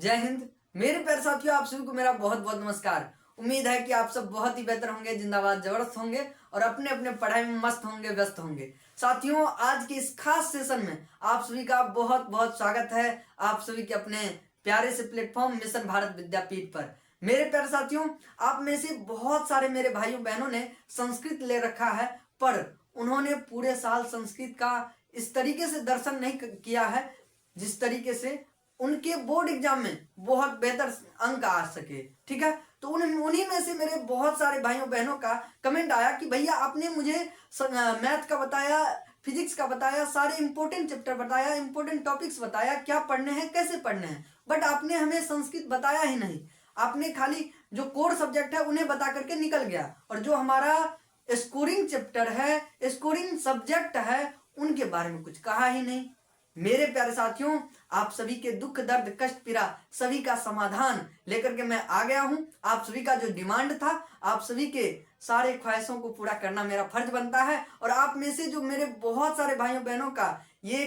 जय हिंद। मेरे प्यारे साथियों, आप सभी को मेरा बहुत बहुत नमस्कार। उम्मीद है कि आप सब बहुत ही बेहतर होंगे, जिंदाबाद जबरदस्त होंगे और अपने अपने पढ़ाई में मस्त होंगे, व्यस्त होंगे। साथियों, आज के इस खास सेशन में आप सभी का बहुत बहुत स्वागत है। आप सभी के अपने प्यारे से प्लेटफॉर्म मिशन भारत विद्यापीठ पर। मेरे प्यारे साथियों, आप में से बहुत सारे मेरे भाइयों बहनों ने संस्कृत ले रखा है, पर उन्होंने पूरे साल संस्कृत का इस तरीके से दर्शन नहीं किया है जिस तरीके से उनके बोर्ड एग्जाम में बहुत बेहतर अंक आ सके। ठीक है, तो उन्हीं में से मेरे बहुत सारे भाइयों बहनों का कमेंट आया कि भैया आपने मुझे मैथ का बताया, फिजिक्स का बताया, सारे इंपॉर्टेंट चैप्टर बताया, इंपॉर्टेंट टॉपिक्स बताया, क्या पढ़ने हैं, कैसे पढ़ने हैं, बट आपने हमें संस्कृत बताया ही नहीं। आपने खाली जो कोर सब्जेक्ट है उन्हें बता करके निकल गया, और जो हमारा स्कोरिंग चैप्टर है, स्कोरिंग सब्जेक्ट है, उनके बारे में कुछ कहा ही नहीं। मेरे प्यारे साथियों, आप सभी के दुख दर्द कष्ट पीड़ा सभी का समाधान लेकर के मैं आ गया हूं। आप सभी का जो डिमांड था, आप सभी के सारे ख्वाहिशों को पूरा करना मेरा फर्ज बनता है। और आप में से जो मेरे बहुत सारे भाइयों बहनों का ये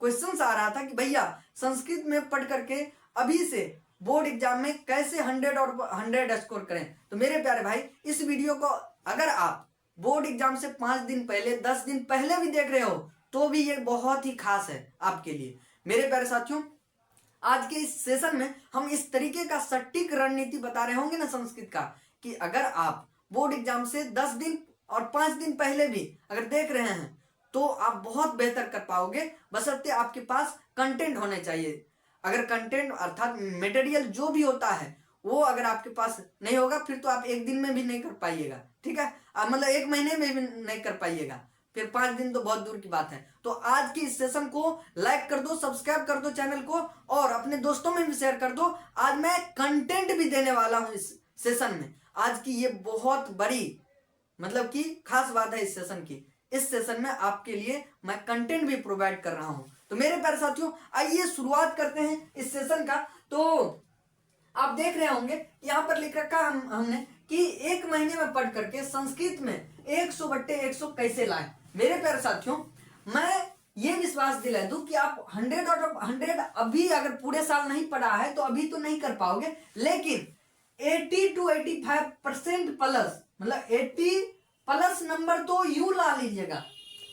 क्वेश्चन आ रहा था कि भैया संस्कृत में पढ़ करके अभी से बोर्ड एग्जाम में कैसे 100 और 100 स्कोर करें, तो मेरे प्यारे भाई इस वीडियो को अगर आप बोर्ड एग्जाम से 5 दिन पहले, 10 दिन पहले भी देख रहे हो तो भी ये बहुत ही खास है आपके लिए। मेरे प्यारे साथियों, आज के इस सेशन में हम इस तरीके का सटीक रणनीति बता रहे होंगे ना संस्कृत का, कि अगर आप बोर्ड एग्जाम से 10 दिन और 5 दिन पहले भी अगर देख रहे हैं तो आप बहुत बेहतर कर पाओगे, बशर्ते आपके पास कंटेंट होने चाहिए। अगर कंटेंट अर्थात मटेरियल जो भी होता है वो अगर आपके पास नहीं होगा, फिर तो आप एक दिन में भी नहीं कर पाइएगा। ठीक है, मतलब एक महीने में भी नहीं कर पाइएगा, फिर 5 दिन तो बहुत दूर की बात है। तो आज की इस सेशन को लाइक कर दो, सब्सक्राइब कर दो चैनल को, और अपने दोस्तों में भी शेयर कर दो। आज मैं कंटेंट भी देने वाला हूं इस सेशन में। आज की ये बहुत बड़ी मतलब कि खास बात है इस सेशन की। इस सेशन में आपके लिए मैं कंटेंट भी प्रोवाइड कर रहा हूं। तो मेरे प्यारे साथियों, आइए शुरुआत करते हैं इस सेशन का। तो आप देख रहे होंगे यहाँ पर लिख रखा हमने कि एक महीने में पढ़ करके संस्कृत में 100/100 कैसे लाए। मेरे प्यारे साथियों, मैं ये विश्वास दिला दूं कि आप 100 आउट ऑफ 100 अभी अगर पूरे साल नहीं पढ़ा है तो अभी तो नहीं कर पाओगे, लेकिन 80 to 85% प्लस, मतलब 80 प्लस नंबर तो यूं ला लीजिएगा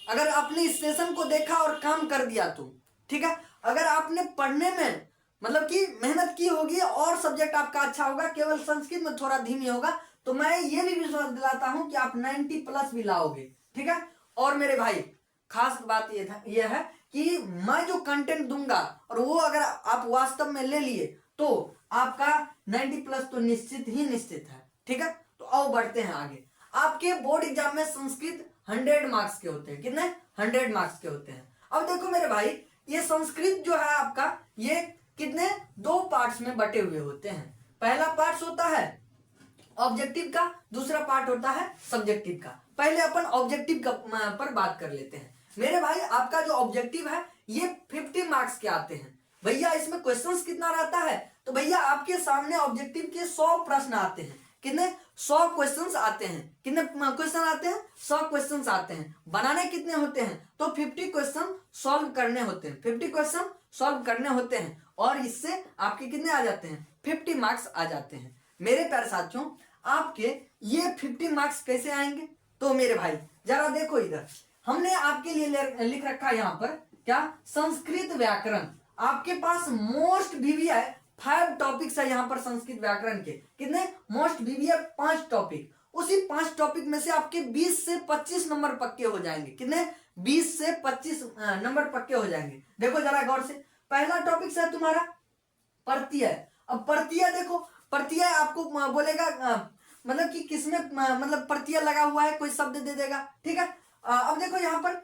अगर आपने इस सेशन को देखा और काम कर दिया तो। ठीक है, अगर आपने पढ़ने में मतलब कि मेहनत की होगी और सब्जेक्ट आपका अच्छा होगा, केवल संस्कृत में थोड़ा धीमी होगा, तो मैं ये भी विश्वास दिलाता हूं कि आप 90 प्लस भी लाओगे। ठीक है, और मेरे भाई खास बात ये है कि मैं जो कंटेंट दूंगा और वो अगर आप वास्तव में ले लिए तो आपका 90 प्लस तो निश्चित ही निश्चित है। ठीक है, तो आओ बढ़ते हैं आगे। आपके बोर्ड एग्जाम में संस्कृत 100 मार्क्स के होते हैं। कितने? 100 मार्क्स के होते हैं। अब देखो मेरे भाई, ये संस्कृत जो है आपका, ये कितने 2 पार्ट्स में बटे हुए होते हैं। पहला पार्ट होता है ऑब्जेक्टिव का, दूसरा पार्ट होता है सब्जेक्टिव का। पहले अपन ऑब्जेक्टिव का पर बात कर लेते हैं। मेरे भाई, आपका जो ऑब्जेक्टिव है ये 50 मार्क्स के आते हैं। भैया इसमें क्वेश्चंस कितना रहता है, तो भैया आपके सामने ऑब्जेक्टिव के 100 प्रश्न आते हैं। कितने? 100 क्वेश्चंस आते हैं। कितने क्वेश्चन आते हैं? 100 क्वेश्चंस आते हैं। बनाने कितने होते हैं? तो 50 क्वेश्चन सॉल्व करने होते हैं। 50 क्वेश्चन सॉल्व करने होते हैं, और इससे आपके कितने आ जाते हैं? 50 मार्क्स आ जाते हैं। मेरे प्यारे साथियों, आपके ये 50 मार्क्स कैसे आएंगे? तो मेरे भाई जरा देखो इधर, हमने आपके लिए लिख रखा है यहाँ पर क्या? संस्कृत व्याकरण। आपके पास मोस्ट वीवीआई 5 टॉपिक्स है यहाँ पर संस्कृत व्याकरण के। कितने? Most VVI 5 topic. उसी 5 टॉपिक में से आपके 20 से 25 नंबर पक्के हो जाएंगे। कितने? 20 से 25 नंबर पक्के हो जाएंगे। देखो जरा गौर से, पहला टॉपिक है तुम्हारा प्रत्यय। अब प्रत्यय देखो, प्रत्यय आपको बोलेगा मतलब कि किसमें मतलब प्रत्यय लगा हुआ है, कोई शब्द दे देगा। ठीक है, अब देखो यहाँ पर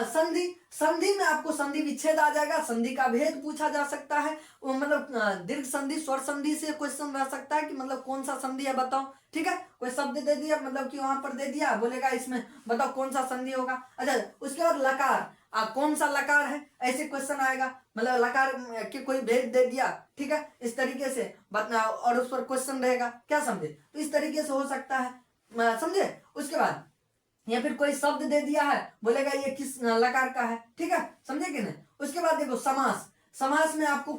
संधि। संधि में आपको संधि विच्छेद आ जाएगा, संधि का भेद पूछा जा सकता है। मतलब दीर्घ संधि, स्वर संधि से क्वेश्चन रह सकता है कि मतलब कौन सा संधि है बताओ। ठीक है, कोई शब्द दे दिया, मतलब कि वहां पर दे दिया, बोलेगा इसमें बताओ कौन सा संधि होगा। अच्छा, उसके बाद लकार, कौन सा लकार है, ऐसे क्वेश्चन आएगा। मतलब लकार के कोई भेद दे दिया, ठीक है, इस तरीके से और उस पर क्वेश्चन रहेगा। क्या समझे? तो इस तरीके से हो सकता है, समझे। उसके बाद या फिर कोई शब्द दे दिया है, बोलेगा ये किस लकार का है। ठीक है, समझे कि नहीं। उसके बाद देखो समास। समास में आपको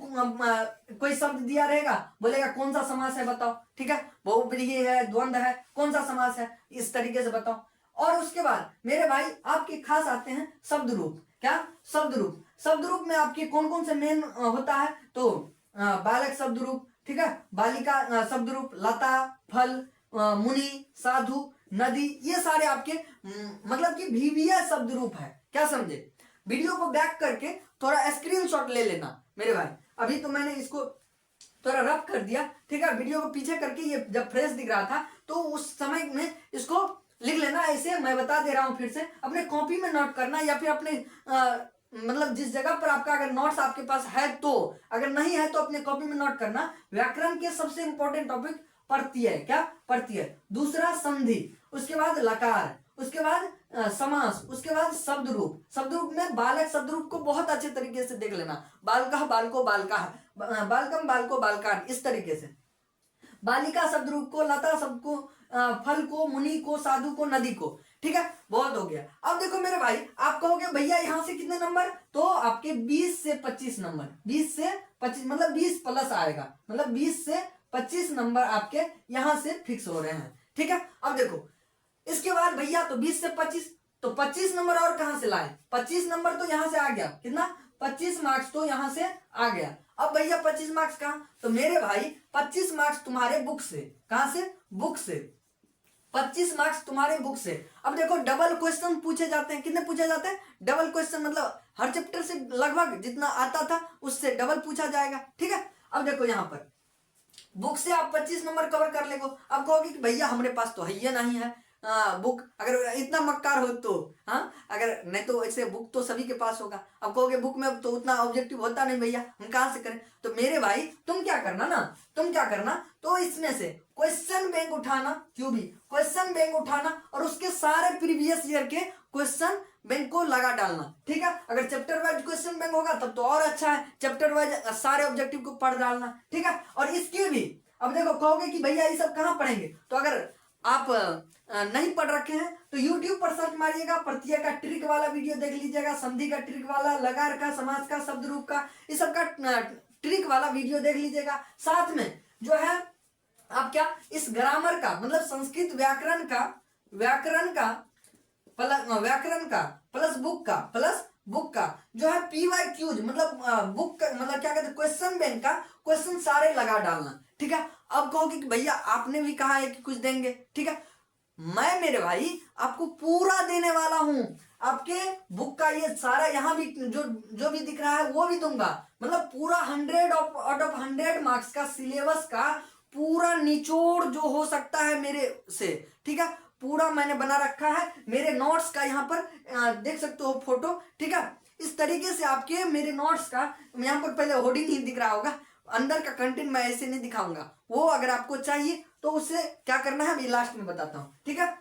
कोई शब्द दिया रहेगा, बोलेगा कौन सा समास है बताओ, ठीक है, बहुव्रीहि है, द्वंद्व है, कौन सा समास है, इस तरीके से बताओ। और उसके बाद मेरे भाई आपके खास आते हैं शब्द रूप। क्या? शब्द रूप। शब्द रूप में आपके कौन कौन से मेन होता है, तो बालक शब्द रूप, ठीक है, बालिका शब्द रूप, लता, फल, मुनि, साधु, नदी, ये सारे आपके मतलब कि VBA शब्द रूप है। क्या समझे? वीडियो को बैक करके थोड़ा स्क्रीनशॉट ले लेना मेरे भाई। अभी तो मैंने इसको थोड़ा रफ कर दिया, ठीक है, वीडियो को पीछे करके, ये जब फ्रेश दिख रहा था तो उस समय में इसको लिख लेना। ऐसे मैं बता दे रहा हूं, फिर से अपने कॉपी में नोट करना, या फिर अपने मतलब जिस जगह पर आपका अगर नोट्स आपके पास है तो, अगर नहीं है तो अपने कॉपी में नोट करना। व्याकरण के सबसे इंपॉर्टेंट टॉपिक प्रत्यय। क्या? प्रत्यय। दूसरा संधि, उसके बाद लकार, उसके बाद समास, उसके बाद शब्द रूप। शब्द रूप में बालक शब्द रूप को बहुत अच्छे तरीके से देख लेना। बालकः, बालको, बालकाः, बालकम, बालको, बालकान्, इस तरीके से। बालिका शब्द रूप को, लता शब्द को, फल को, मुनि को, साधु को, नदी को, ठीक है, बहुत हो गया। अब देखो मेरे भाई, आप कहोगे भैया यहाँ से कितने नंबर, तो आपके 20 से 25 नंबर, 20 से 25 मतलब 20 प्लस आएगा, मतलब 20 से 25 नंबर आपके यहाँ से फिक्स हो रहे हैं, ठीक है। अब देखो इसके बाद भैया तो 20 से 25, तो 25 नंबर और कहां से लाए, 25 नंबर तो यहां से आ गया, कितना, 25 मार्क्स तो यहां से आ गया। अब भैया 25 मार्क्स कहां, तो मेरे भाई 25 मार्क्स तुम्हारे बुक से, कहां से, बुक से, 25 मार्क्स तुम्हारे बुक से। अब देखो डबल क्वेश्चन पूछे जाते हैं, कितने पूछे जाते हैं, डबल क्वेश्चन, मतलब हर चैप्टर से लगभग जितना आता था उससे डबल पूछा जाएगा, ठीक है। अब देखो यहाँ पर बुक से आप 25 नंबर कवर कर लेगो। अब कहोगे कि भैया हमारे पास तो है ये नहीं है बुक, अगर इतना मक्कार हो तो, हाँ, अगर नहीं तो ऐसे बुक तो सभी के पास होगा। अब कहोगे बुक में तो उतना ऑब्जेक्टिव होता नहीं भैया, हम कहाँ से करें, तो मेरे भाई तुम क्या करना ना, तुम क्या करना, तो इसमें से क्वेश्चन बैंक उठाना, क्यों भी क्वेश्चन बैंक उठाना, और उसके सारे प्रीवियस ईयर के क्वेश्चन बैंक को लगा डालना, ठीक है। अगर चैप्टर वाइज क्वेश्चन बैंक होगा तब तो और अच्छा है, चैप्टर वाइज सारे ऑब्जेक्टिव को पढ़ डालना, ठीक है। और इसके भी अब देखो कहोगे कि भैया ये सब कहाँ पढ़ेंगे, तो अगर आप नहीं पढ़ रखे हैं तो YouTube पर सर्च मारिएगा, प्रत्यय का ट्रिक वाला वीडियो देख लीजिएगा, संधि का ट्रिक वाला, लकार का, समास का, शब्द रूप का, इस सब का ट्रिक वाला वीडियो देख लीजिएगा। साथ में जो है आप क्या, इस ग्रामर का मतलब संस्कृत व्याकरण का प्लस बुक का जो है PYQs मतलब बुक का मतलब क्या कहते हैं, क्वेश्चन बैंक का क्वेश्चन सारे लगा डालना, ठीक है। अब कहोगे कि भैया आपने भी कहा है कि कुछ देंगे, ठीक है, मैं मेरे भाई आपको पूरा देने वाला हूं। आपके बुक का ये सारा यहाँ भी जो भी दिख रहा है वो भी दूंगा, मतलब पूरा 100 आउट ऑफ 100 मार्क्स का सिलेबस का पूरा निचोड़ जो हो सकता है मेरे से, ठीक है, पूरा मैंने बना रखा है। मेरे नोट्स का यहाँ पर देख सकते हो फोटो, ठीक है। इस तरीके से आपके मेरे नोट्स का यहाँ पर पहले होर्डिंग ही दिख रहा होगा, अंदर का कंटेंट मैं ऐसे नहीं दिखाऊंगा, वो अगर आपको चाहिए तो उससे क्या करना है अभी लास्ट में बताता हूँ, ठीक है।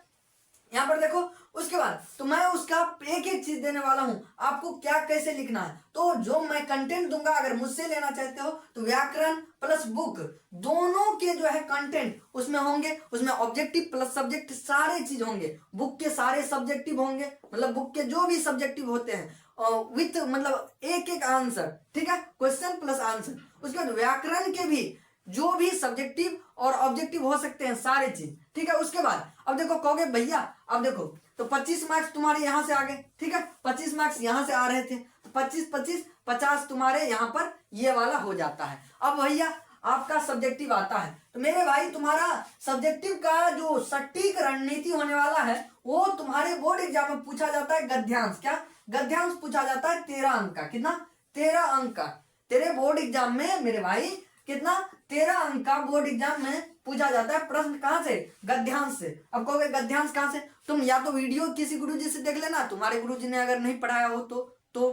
यहाँ पर देखो उसके बाद तो मैं उसका एक एक चीज देने वाला हूं, आपको क्या कैसे लिखना है। तो जो मैं कंटेंट दूंगा, अगर मुझसे लेना चाहते हो तो व्याकरण प्लस बुक दोनों के जो है कंटेंट उसमें होंगे, उसमें ऑब्जेक्टिव प्लस सब्जेक्ट सारे चीज होंगे, बुक के सारे सब्जेक्टिव होंगे, मतलब बुक के जो भी सब्जेक्टिव होते हैं विथ मतलब एक एक आंसर, ठीक है, क्वेश्चन प्लस आंसर। उसके बाद व्याकरण के भी जो भी सब्जेक्टिव और ऑब्जेक्टिव हो सकते हैं सारे चीज, ठीक है। उसके बाद अब देखो कहोगे भैया, अब देखो तो 25 मार्क्स तुम्हारे यहां से आ गए, ठीक है, 25 मार्क्स यहां से आ रहे थे, तो 25 25 50 तुम्हारे यहां पर ये वाला हो जाता है। अब भैया आपका सब्जेक्टिव आता है, तो मेरे भाई तुम्हारा सब्जेक्टिव का जो सटीक रणनीति होने वाला है वो तुम्हारे बोर्ड एग्जाम में पूछा जाता है गद्यांश। क्या? गद्यांश पूछा जाता है 13 अंक का, कितना, 13 अंक का। तेरे बोर्ड एग्जाम में मेरे भाई कितना, 13 अंक का बोर्ड एग्जाम में पूछा जाता है प्रश्न, कहां से, गद्यांश से। अब कहोगे गद्यांश कहां से, तुम या तो वीडियो किसी गुरुजी से देख लेना, तुम्हारे गुरुजी ने अगर नहीं पढ़ाया हो तो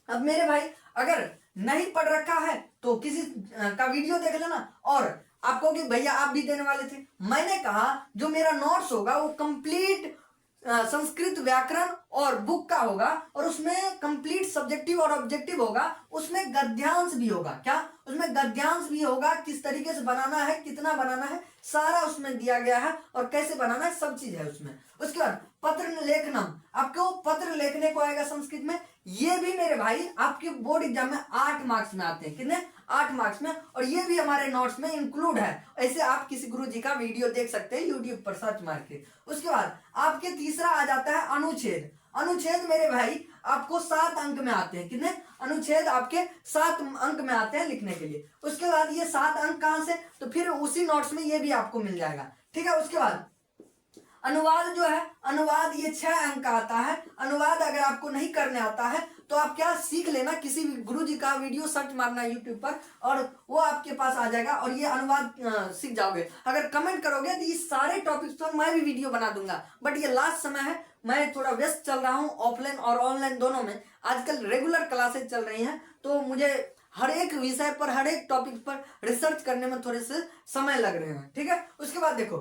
अब मेरे भाई अगर नहीं पढ़ रखा है तो किसी का वीडियो देख लेना। और आप कहोगे भैया आप भी देने वाले थे, मैंने कहा जो मेरा नोट्स होगा वो कंप्लीट संस्कृत व्याकरण और बुक का होगा, और उसमें कंप्लीट सब्जेक्टिव और ऑब्जेक्टिव होगा, उसमें गद्यांश भी होगा। क्या? उसमें गद्यांश भी होगा, किस तरीके से बनाना है, कितना बनाना है, सारा उसमें दिया गया है, और कैसे बनाना है सब चीज है उसमें। उसके बाद पत्र लेखनम, आपको पत्र लिखने को आएगा संस्कृत में, ये भी मेरे भाई आपके बोर्ड एग्जाम में 8 मार्क्स में आते हैं। कितने? 8 मार्क्स में। और ये भी हमारे नोट्स में इंक्लूड है। ऐसे आप किसी गुरु जी का वीडियो देख सकते हैं यूट्यूब पर सर्च मार के। उसके बाद आपके तीसरा आ जाता है अनुच्छेद। अनुच्छेद मेरे भाई आपको 7 अंक में आते हैं। कितने? अनुच्छेद आपके 7 अंक में आते हैं लिखने के लिए। उसके बाद ये 7 अंक कहां से? तो फिर उसी नोट्स में ये भी आपको मिल जाएगा। ठीक है। उसके बाद अनुवाद जो है, अनुवाद ये 6 अंक का आता है। अनुवाद अगर आपको नहीं करने आता है तो आप क्या सीख लेना, किसी भी गुरु जी का वीडियो सर्च मारना यूट्यूब पर और वो आपके पास आ जाएगा और ये अनुवाद सीख जाओगे। अगर कमेंट करोगे तो ये सारे टॉपिक्स पर मैं भी वीडियो बना दूंगा, बट ये लास्ट समय है, मैं थोड़ा व्यस्त चल रहा हूँ ऑफलाइन और ऑनलाइन दोनों में। आजकल रेगुलर क्लासेज चल रही हैं तो मुझे हर एक विषय पर, हर एक टॉपिक पर रिसर्च करने में थोड़े से समय लग रहे हैं। ठीक है। उसके बाद देखो,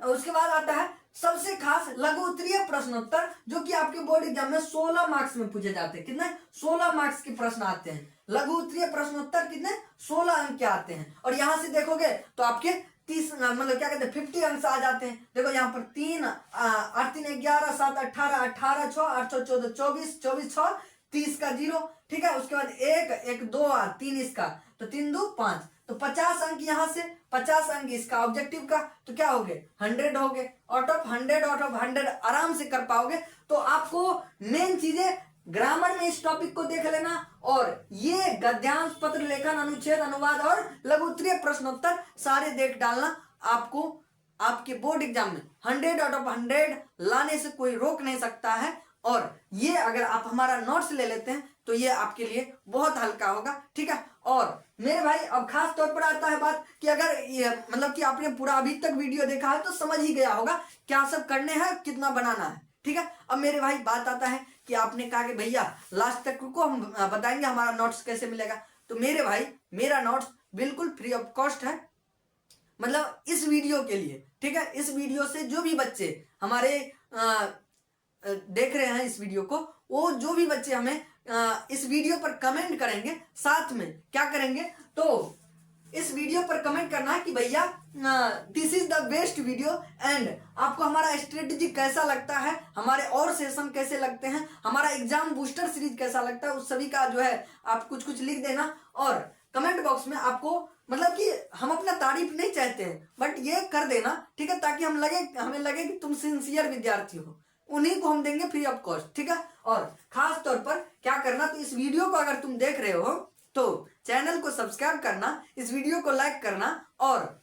उसके बाद आता है सबसे खास लघु उत्तरीय प्रश्नोत्तर, जो कि आपके बोर्ड एग्जाम में 16 मार्क्स में पूछे जाते हैं। कितने? 16 मार्क्स के प्रश्न आते हैं। लघु उत्तरीय प्रश्नोत्तर कितने? 16 अंक के आते हैं। और यहां से देखोगे तो आपके 30 मतलब क्या कहते हैं 50 अंक आ जाते हैं। देखो यहाँ पर 3 8 3 11 7 18 18 6 8 6 14 24 24 6 30 का 0। ठीक है। उसके बाद 1 1 2 3 इसका, तो 3 2 5, तो 50 अंक यहाँ से, 50 अंक इसका ऑब्जेक्टिव का, तो क्या हो गए? 100 हो गए। आउट ऑफ 100 आराम से कर पाओगे। तो आपको मेन चीजें ग्रामर में इस टॉपिक को देख लेना, और ये गद्यांश, पत्र लेखन, अनुच्छेद, अनुवाद और लघु उत्तरीय प्रश्नोत्तर सारे देख डालना। आपको आपके बोर्ड एग्जाम में 100 लाने से कोई रोक नहीं सकता है। और ये अगर आप हमारा नोट्स ले लेते हैं तो ये आपके लिए बहुत हल्का होगा। ठीक है। और मेरे भाई अब खास तौर पर आता है बात कि अगर ये मतलब कि आपने पूरा अभी तक वीडियो देखा है तो समझ ही गया होगा क्या सब करने हैं, कितना बनाना है। ठीक है। अब मेरे भाई बात आता है कि आपने कहा कि भैया लास्ट तक रुको, हम बताएंगे हमारा नोट्स कैसे मिलेगा। तो मेरे भाई मेरा नोट्स बिल्कुल फ्री ऑफ कॉस्ट है, मतलब इस वीडियो के लिए। ठीक है। इस वीडियो से जो भी बच्चे हमारे देख रहे हैं इस वीडियो को, वो जो भी बच्चे हमें इस वीडियो पर कमेंट करेंगे, साथ में क्या करेंगे, तो इस वीडियो पर कमेंट करना है कि भैया this is the best video, and आपको हमारा स्ट्रेटेजी कैसा लगता है, हमारे और सेशन कैसे लगते हैं, हमारा एग्जाम बूस्टर सीरीज कैसा लगता है, उस सभी का जो है आप कुछ कुछ लिख देना। और कमेंट बॉक्स में आपको मतलब कि हम अपना तारीफ नहीं चाहते हैं, बट ये कर देना। ठीक है। ताकि हमें लगे कि तुम सिंसियर विद्यार्थी हो, उन्हीं को हम देंगे फ्री ऑफ कॉस्ट। ठीक है। और खास तौर पर क्या करना, तो इस वीडियो को अगर तुम देख रहे हो तो चैनल को सब्सक्राइब करना, इस वीडियो को लाइक करना, और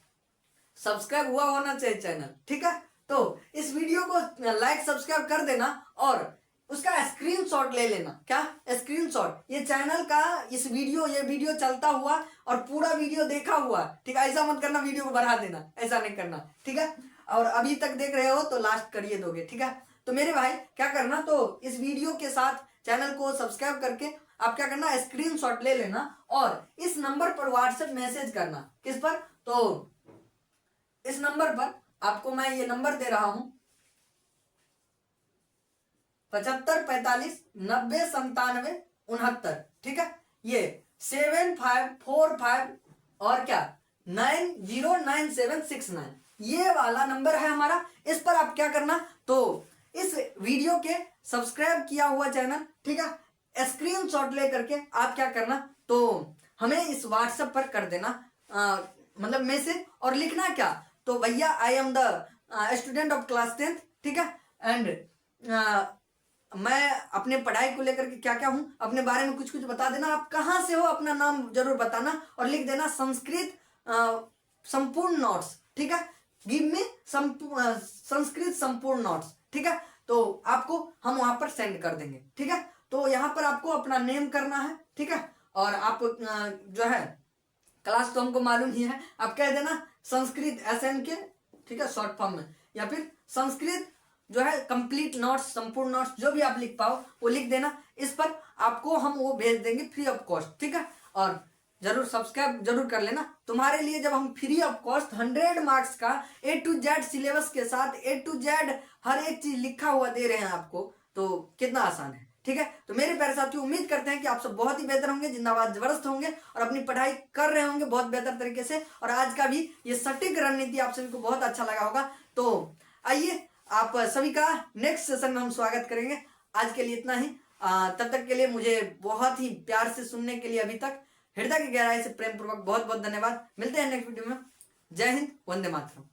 सब्सक्राइब हुआ होना चाहिए चैनल। ठीक है। तो इस वीडियो को लाइक सब्सक्राइब कर देना और उसका स्क्रीनशॉट ले लेना। क्या स्क्रीनशॉट? ये चैनल का ये वीडियो चलता हुआ और पूरा वीडियो देखा हुआ। ठीक है। ऐसा मत करना वीडियो को बढ़ा देना, ऐसा नहीं करना। ठीक है। और अभी तक देख रहे हो तो लास्ट करिए दोगे। ठीक है। तो मेरे भाई क्या करना, तो इस वीडियो के साथ चैनल को सब्सक्राइब करके आप क्या करना, स्क्रीनशॉट ले लेना और इस नंबर पर व्हाट्सएप मैसेज करना। किस पर? तो इस नंबर पर आपको मैं ये नंबर दे रहा हूं, 75 45 90 97 69। ठीक है। ये 7545 और क्या 909769, ये वाला नंबर है हमारा। इस पर आप क्या करना, तो इस वीडियो के सब्सक्राइब किया हुआ चैनल, ठीक है, स्क्रीनशॉट लेकर के आप क्या करना, तो हमें इस व्हाट्सएप पर कर देना मतलब मैसेज, और लिखना क्या, तो भैया I am the student of class 10th। ठीक है। एंड मैं अपने पढ़ाई को लेकर के क्या क्या हूं, अपने बारे में कुछ कुछ बता देना। आप कहां से हो अपना नाम जरूर बताना और लिख देना संस्कृत संपूर्ण नोट्स। ठीक है। गिव मी संस्कृत संपूर्ण नोट्स। ठीक है। तो आपको हम वहां पर सेंड कर देंगे। ठीक है। तो यहाँ पर आपको अपना नेम करना है। ठीक है। और आप जो है क्लास तो हमको मालूम ही है, आप कह देना संस्कृत SNK। ठीक है, शॉर्ट फॉर्म में, या फिर संस्कृत जो है कंप्लीट नोट्स, संपूर्ण नोट्स, जो भी आप लिख पाओ वो लिख देना। इस पर आपको हम वो भेज देंगे फ्री ऑफ कॉस्ट। ठीक है। और जरूर सब्सक्राइब जरूर कर लेना। तुम्हारे लिए जब हम फ्री ऑफ कॉस्ट 100 मार्क्स का A to Z सिलेबस के साथ A to Z हर एक चीज लिखा हुआ दे रहे हैं आपको, तो कितना आसान है। ठीक है। तो मेरे प्यारे साथियों, उम्मीद करते हैं कि आप सब बहुत ही बेहतर होंगे, जिंदाबाद जबरदस्त होंगे और अपनी पढ़ाई कर रहे होंगे बहुत बेहतर तरीके से। और आज का भी ये सटीक रणनीति आप सभी को बहुत अच्छा लगा होगा। तो आइए आप सभी का नेक्स्ट सेशन में हम स्वागत करेंगे। आज के लिए इतना ही। तब तक के लिए मुझे बहुत ही प्यार से सुनने के लिए अभी तक हृदय की गहराई से प्रेम पूर्वक बहुत बहुत धन्यवाद। मिलते हैं नेक्स्ट वीडियो में। जय हिंद, वंदे मातरम।